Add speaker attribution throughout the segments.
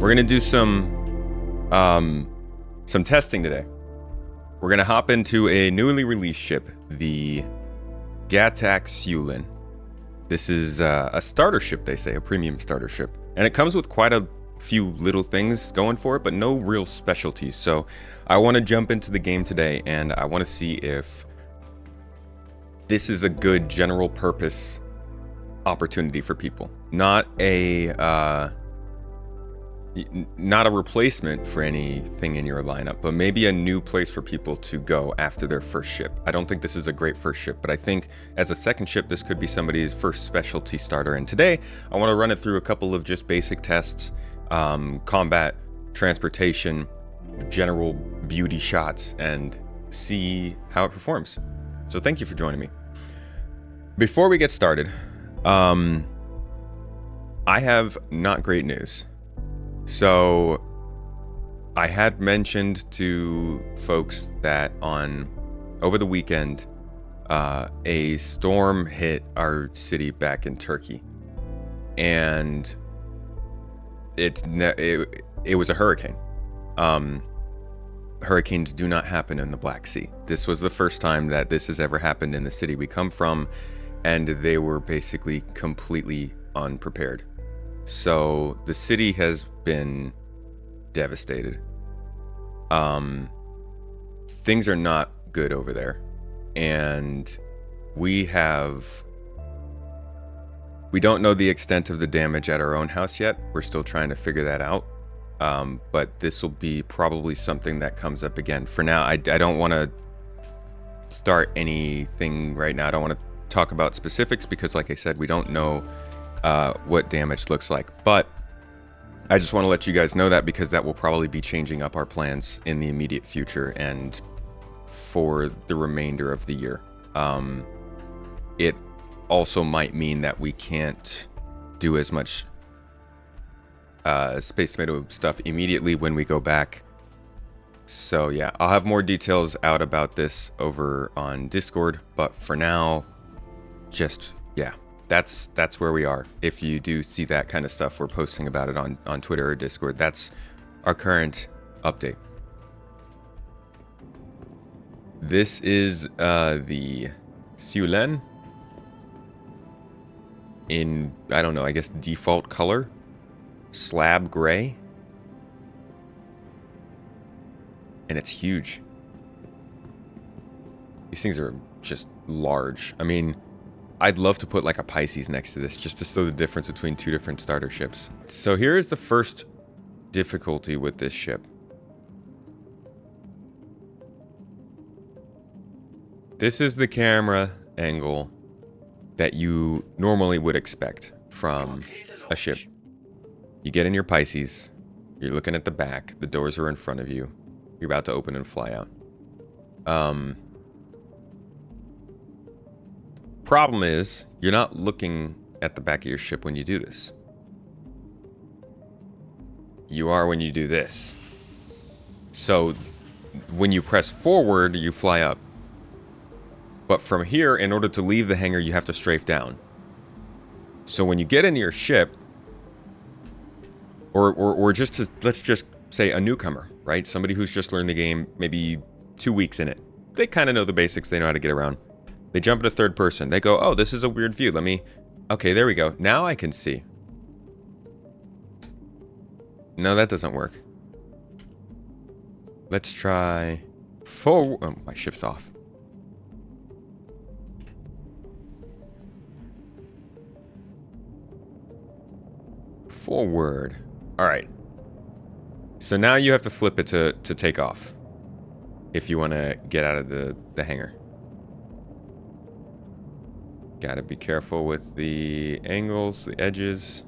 Speaker 1: We're gonna do some testing today. We're gonna hop into a newly released ship, the Gatac Syulen. This is a starter ship, they say, a premium starter ship, and it comes with quite a few little things going for it, but no real specialties. So I want to jump into the game today, and I want to see if this is a good general purpose opportunity for people, not a replacement for anything in your lineup, but maybe a new place for people to go after their first ship. I don't think this is a great first ship, but I think as a second ship, this could be somebody's first specialty starter. And today, I want to run it through a couple of just basic tests, combat, transportation, general beauty shots, and see how it performs. So thank you for joining me. Before we get started, I have not great news. So I had mentioned to folks that over the weekend, a storm hit our city back in Turkey, and it was a hurricane. Hurricanes do not happen in the Black Sea. This was the first time that this has ever happened in the city we come from, and they were basically completely unprepared. So the city has been devastated. Things are not good over there, and we don't know the extent of the damage at our own house yet. We're still trying to figure that out. But this will be probably something that comes up again. For now, I don't want to start anything right now. I don't want to talk about specifics because, like I said, we don't know what damage looks like. But I just want to let you guys know that, because that will probably be changing up our plans in the immediate future and for the remainder of the year. It also might mean that we can't do as much Space Tomato stuff immediately when we go back. So yeah, I'll have more details out about this over on Discord, but for now, just yeah, that's where we are. If you do see that kind of stuff, we're posting about it on Twitter or Discord. That's our current update. This is the Syulen in, I don't know, I guess default color, slab gray, and it's huge. These things are just large. I mean, I'd love to put like a Pisces next to this just to show the difference between two different starter ships. So here is the first difficulty with this ship. This is the camera angle that you normally would expect from a ship. You get in your Pisces, you're looking at the back, the doors are in front of you, you're about to open and fly out. Problem is, you're not looking at the back of your ship when you do this. You are when you do this. So when you press forward, you fly up. But from here, in order to leave the hangar, you have to strafe down. So when you get into your ship, or just to, let's just say a newcomer, right? Somebody who's just learned the game, maybe 2 weeks in it. They kind of know the basics, they know how to get around. They jump into third person. They go, oh, this is a weird view. Okay, there we go. Now I can see. No, that doesn't work. Let's try forward. Oh, my ship's off. Forward. All right. So now you have to flip it to take off if you want to get out of the hangar. Gotta be careful with the angles, the edges.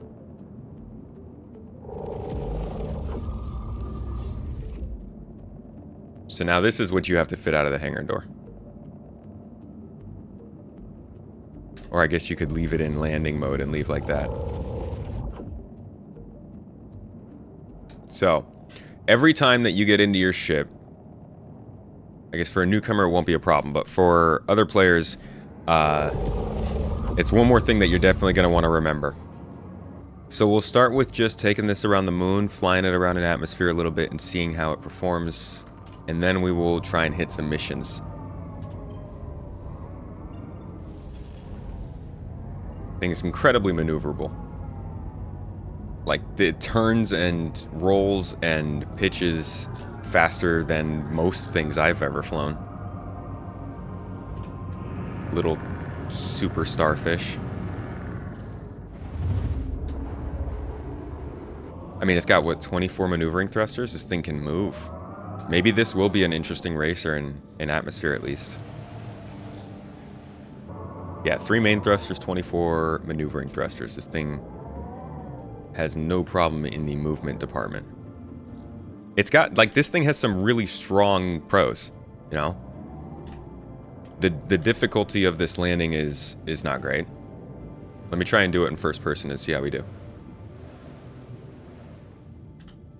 Speaker 1: So now this is what you have to fit out of the hangar door. Or I guess you could leave it in landing mode and leave like that. So, every time that you get into your ship, I guess for a newcomer it won't be a problem, but for other players, it's one more thing that you're definitely going to want to remember. So we'll start with just taking this around the moon, flying it around an atmosphere a little bit and seeing how it performs. And then we will try and hit some missions. Thing is incredibly maneuverable. Like, it turns and rolls and pitches faster than most things I've ever flown. Little super starfish. I mean, it's got, what, 24 maneuvering thrusters? This thing can move. Maybe this will be an interesting racer in atmosphere, at least. Yeah, 3 main thrusters, 24 maneuvering thrusters. This thing has no problem in the movement department. It's got, like, this thing has some really strong pros, you know? The difficulty of this landing is not great. Let me try and do it in first person and see how we do.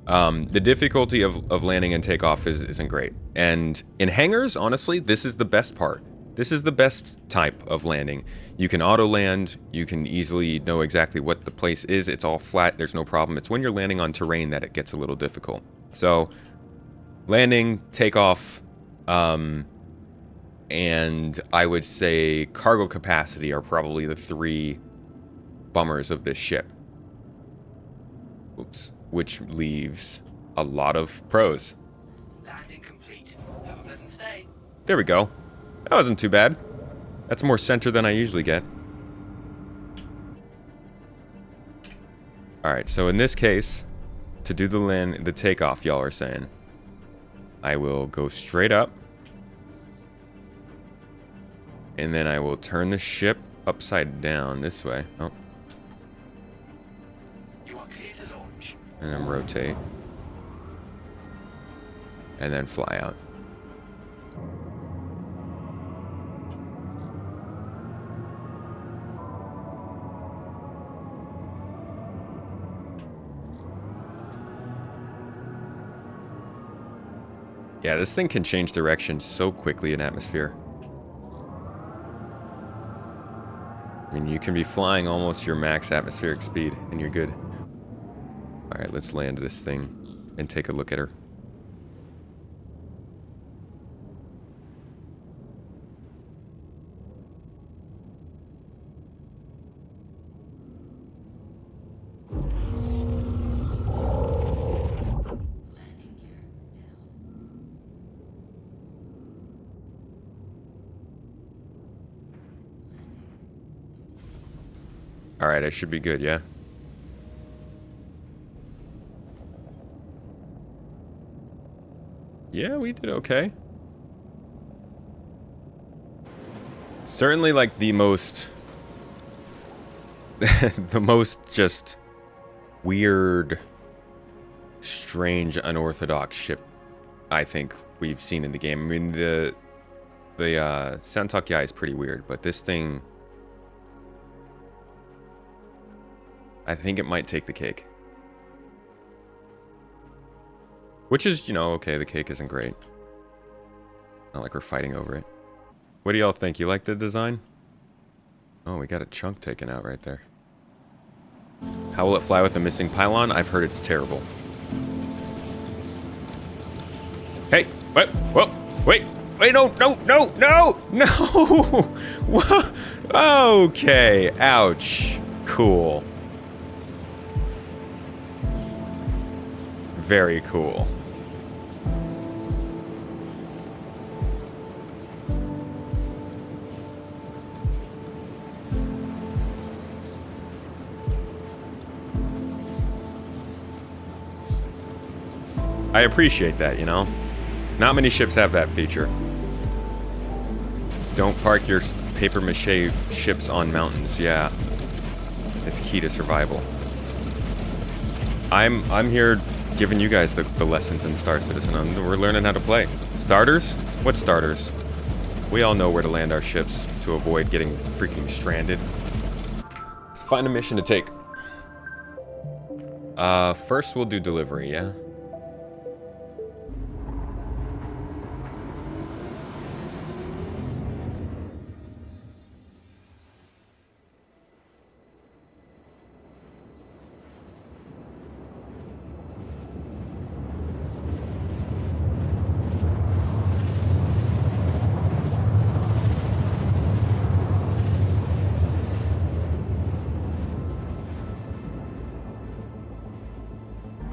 Speaker 1: The difficulty of landing and takeoff isn't great. And in hangars, honestly, this is the best part. This is the best type of landing. You can auto land, you can easily know exactly what the place is, it's all flat, there's no problem. It's when you're landing on terrain that it gets a little difficult. So, landing, takeoff, and I would say cargo capacity are probably the 3 bummers of this ship. Oops. Which leaves a lot of pros.
Speaker 2: Landing complete. Have a pleasant stay.
Speaker 1: There we go. That wasn't too bad. That's more center than I usually get. Alright, so in this case, to do the takeoff, y'all are saying, I will go straight up. And then I will turn the ship upside down this way. Oh.
Speaker 2: You are clear to launch.
Speaker 1: And then rotate. And then fly out. Yeah, this thing can change direction so quickly in atmosphere. I mean, you can be flying almost your max atmospheric speed, and you're good. Alright, let's land this thing and take a look at her. Alright, I should be good, yeah? Yeah, we did okay. Certainly, like, the most... the most just weird, strange, unorthodox ship I think we've seen in the game. I mean, the Santok Yai is pretty weird, but this thing... I think it might take the cake. Which is, you know, okay, the cake isn't great. Not like we're fighting over it. What do y'all think? You like the design? Oh, we got a chunk taken out right there. How will it fly with a missing pylon? I've heard it's terrible. Hey, what? Whoa, wait, no, What? Okay, ouch. Cool. Very cool. I appreciate that, you know? Not many ships have that feature. Don't park your paper mache ships on mountains, yeah. It's key to survival. I'm here giving you guys the lessons in Star Citizen. We're learning how to play. Starters? What starters? We all know where to land our ships to avoid getting freaking stranded. Let's find a mission to take. First we'll do delivery, yeah?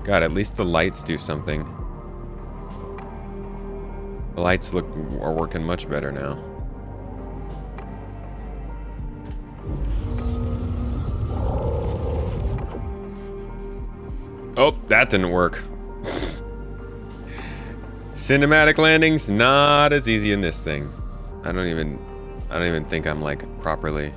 Speaker 1: God, at least the lights do something. The lights are working much better now. Oh, that didn't work. Cinematic landings, not as easy in this thing. I don't even think I'm like properly.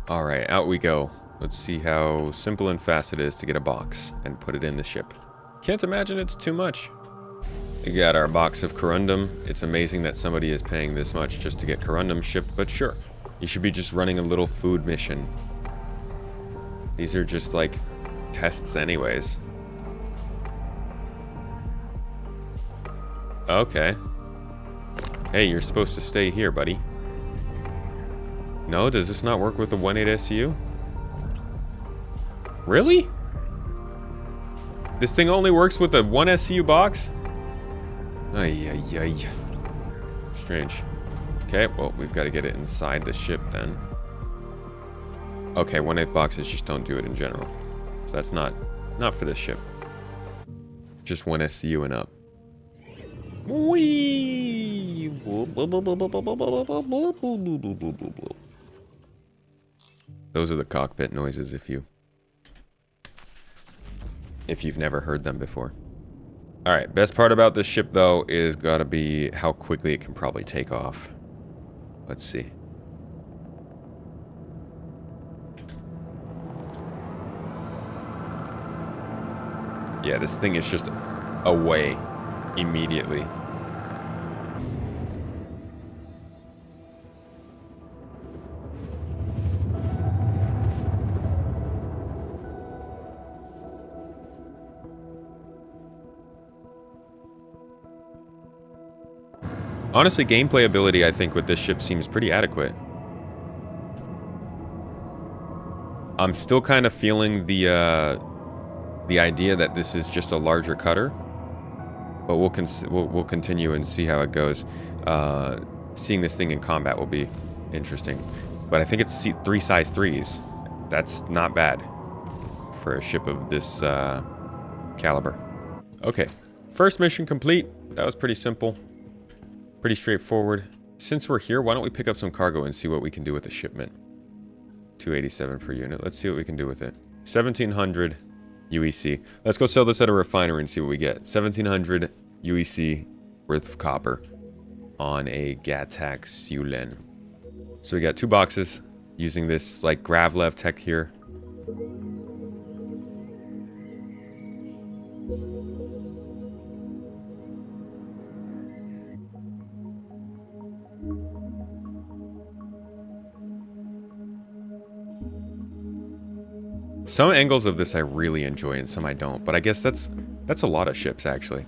Speaker 1: All right, out we go. Let's see how simple and fast it is to get a box and put it in the ship. Can't imagine it's too much. We got our box of corundum. It's amazing that somebody is paying this much just to get corundum shipped, but sure. You should be just running a little food mission. These are just like tests anyways. Okay. Hey, you're supposed to stay here, buddy. No, does this not work with a 1.8 SCU? Really? This thing only works with a 1 SCU box? Ay, ay, ay. Strange. Okay, well, we've got to get it inside the ship then. Okay, 1/8 boxes just don't do it in general. So that's not for this ship. Just 1 SCU and up. Whee! Those are the cockpit noises if you've never heard them before. Alright, best part about this ship though is gotta be how quickly it can probably take off. Let's see. Yeah, this thing is just away immediately. Honestly, gameplay ability, I think, with this ship seems pretty adequate. I'm still kind of feeling the idea that this is just a larger cutter, but we'll continue and see how it goes. Seeing this thing in combat will be interesting, but I think it's 3 size 3s. That's not bad for a ship of this caliber. Okay, first mission complete. That was pretty simple. Pretty straightforward. Since we're here, why don't we pick up some cargo and see what we can do with the shipment. 287 per unit. Let's see what we can do with it. 1700 UEC. Let's go sell this at a refinery and see what we get. 1700 UEC worth of copper on a Gatac Syulen. So we got 2 boxes using this like Gravlev tech here. Some angles of this I really enjoy and some I don't, but I guess that's a lot of ships actually.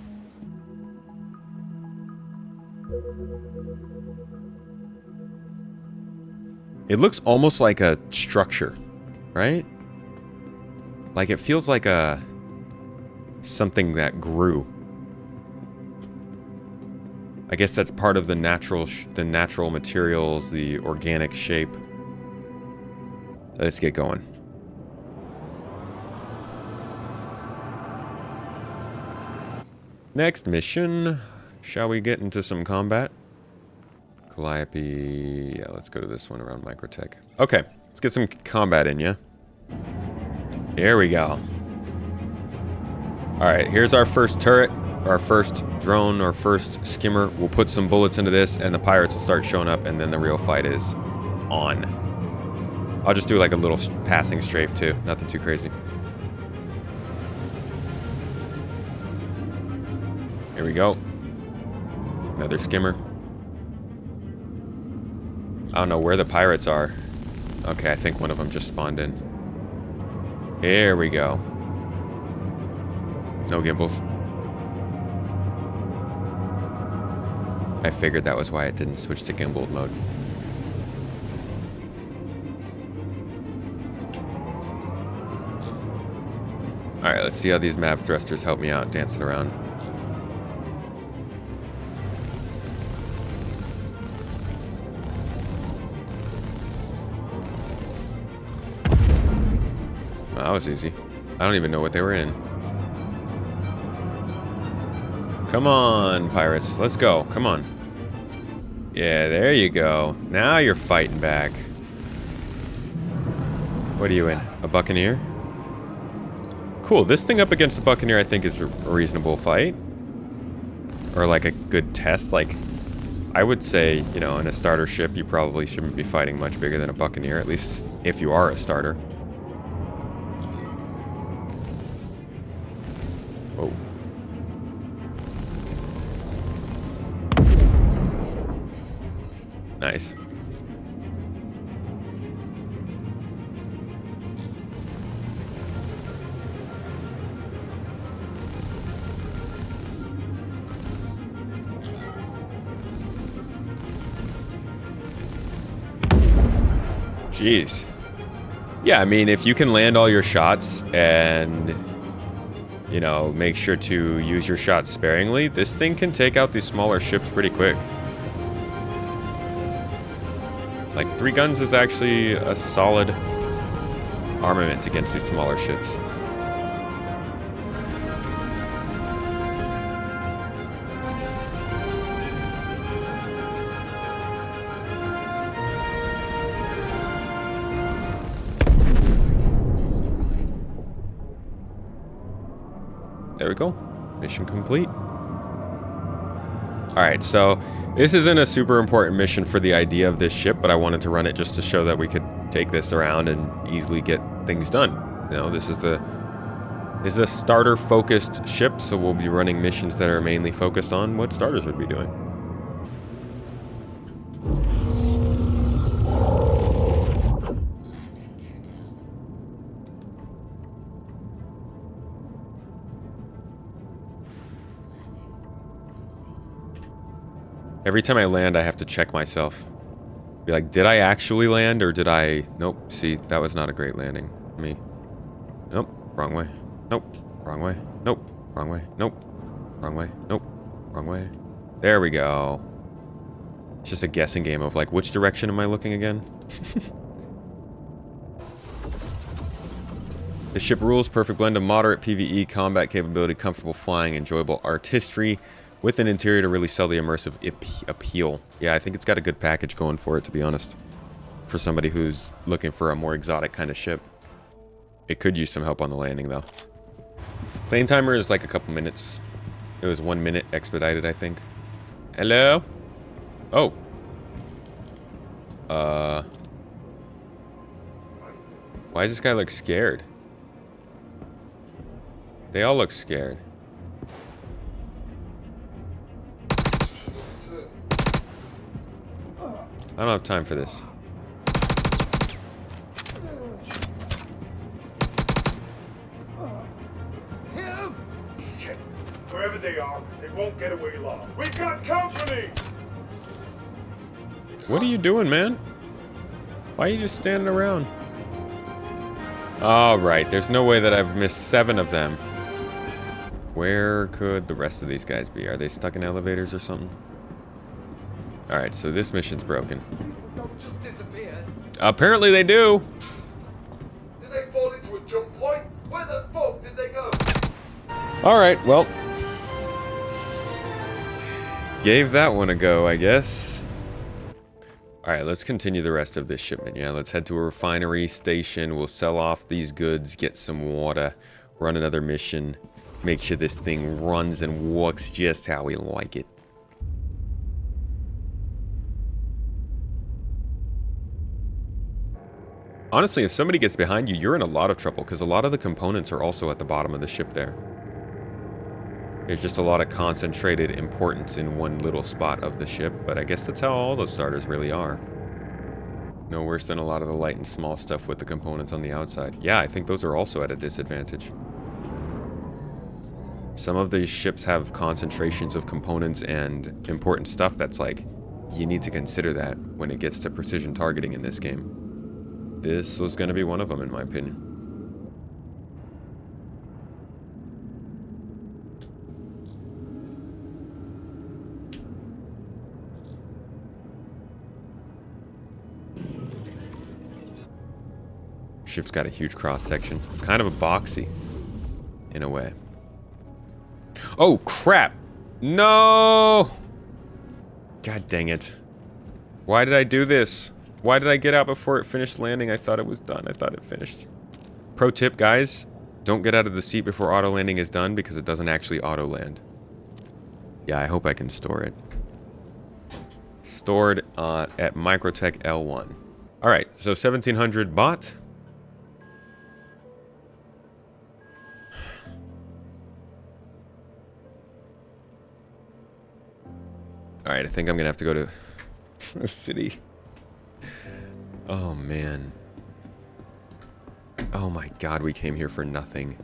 Speaker 1: It looks almost like a structure, right? Like it feels like something that grew. I guess that's part of the natural materials, the organic shape. Let's get going. Next mission. Shall we get into some combat? Calliope. Yeah, let's go to this one around Microtech. Okay, let's get some combat in, yeah? Here we go. Alright, here's our first turret, our first drone, our first skimmer. We'll put some bullets into this, and the pirates will start showing up, and then the real fight is on. I'll just do like a little passing strafe, too. Nothing too crazy. Here we go. Another skimmer. I don't know where the pirates are. Okay, I think one of them just spawned in. Here we go. No gimbals. I figured that was why it didn't switch to gimbal mode. Alright, let's see how these MAV thrusters help me out dancing around. that was easy. I don't even know what they were in. Come on, pirates. Let's go. Come on. Yeah, there you go. Now you're fighting back. What are you in? A buccaneer? Cool. This thing up against the buccaneer I think is a reasonable fight. Or like a good test. Like, I would say, you know, in a starter ship, you probably shouldn't be fighting much bigger than a buccaneer. At least if you are a starter. Whoa. Nice. Jeez. Yeah, I mean, if you can land all your shots and, you know, make sure to use your shots sparingly, this thing can take out these smaller ships pretty quick. Like, 3 guns is actually a solid armament against these smaller ships. There we go. Mission complete. Alright, so this isn't a super important mission for the idea of this ship, but I wanted to run it just to show that we could take this around and easily get things done. You know, this is a starter-focused ship, so we'll be running missions that are mainly focused on what starters would be doing. Every time I land, I have to check myself. Be like, did I actually land or did I... Nope, see, that was not a great landing. Me. Nope, wrong way. Nope, wrong way. Nope, wrong way. Nope, wrong way. Nope, wrong way. There we go. It's just a guessing game of like, which direction am I looking again? The ship rules, perfect blend of moderate PvE, combat capability, comfortable flying, enjoyable artistry, with an interior to really sell the immersive appeal. Yeah, I think it's got a good package going for it, to be honest. For somebody who's looking for a more exotic kind of ship. It could use some help on the landing, though. Plane timer is like a couple minutes. It was 1 minute expedited, I think. Hello? Oh. Why does this guy look scared? They all look scared. I don't have time for this.
Speaker 3: Shit. Wherever they are, they won't get away long. We've got company!
Speaker 1: What are you doing, man? Why are you just standing around? All right, there's no way that I've missed 7 of them. Where could the rest of these guys be? Are they stuck in elevators or something? All right, so this mission's broken.
Speaker 3: Don't just disappear.
Speaker 1: Apparently they do.
Speaker 3: Did they fall into a jump point? Where the fuck did they go?
Speaker 1: All right, well. Gave that one a go, I guess. All right, let's continue the rest of this shipment. Yeah, let's head to a refinery station. We'll sell off these goods, get some water, run another mission, make sure this thing runs and works just how we like it. Honestly, if somebody gets behind you, you're in a lot of trouble because a lot of the components are also at the bottom of the ship there. There's just a lot of concentrated importance in one little spot of the ship, but I guess that's how all those starters really are. No worse than a lot of the light and small stuff with the components on the outside. Yeah, I think those are also at a disadvantage. Some of these ships have concentrations of components and important stuff that's like, you need to consider that when it gets to precision targeting in this game. This was going to be one of them, in my opinion. ship's got a huge cross section. It's kind of a boxy, in a way. Oh, crap! No! God dang it. Why did I do this? Why did I get out before it finished landing? I thought it was done. I thought it finished. Pro tip, guys. Don't get out of the seat before auto landing is done because it doesn't actually auto land. Yeah, I hope I can store it. Stored at Microtech L1. Alright, so 1700 bought. Alright, I think I'm gonna have to go to the city. Oh, man. Oh my god, we came here for nothing.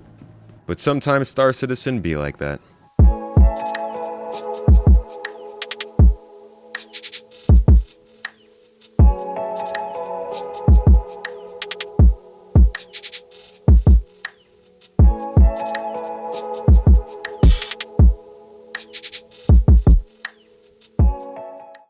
Speaker 1: But sometimes Star Citizen be like that.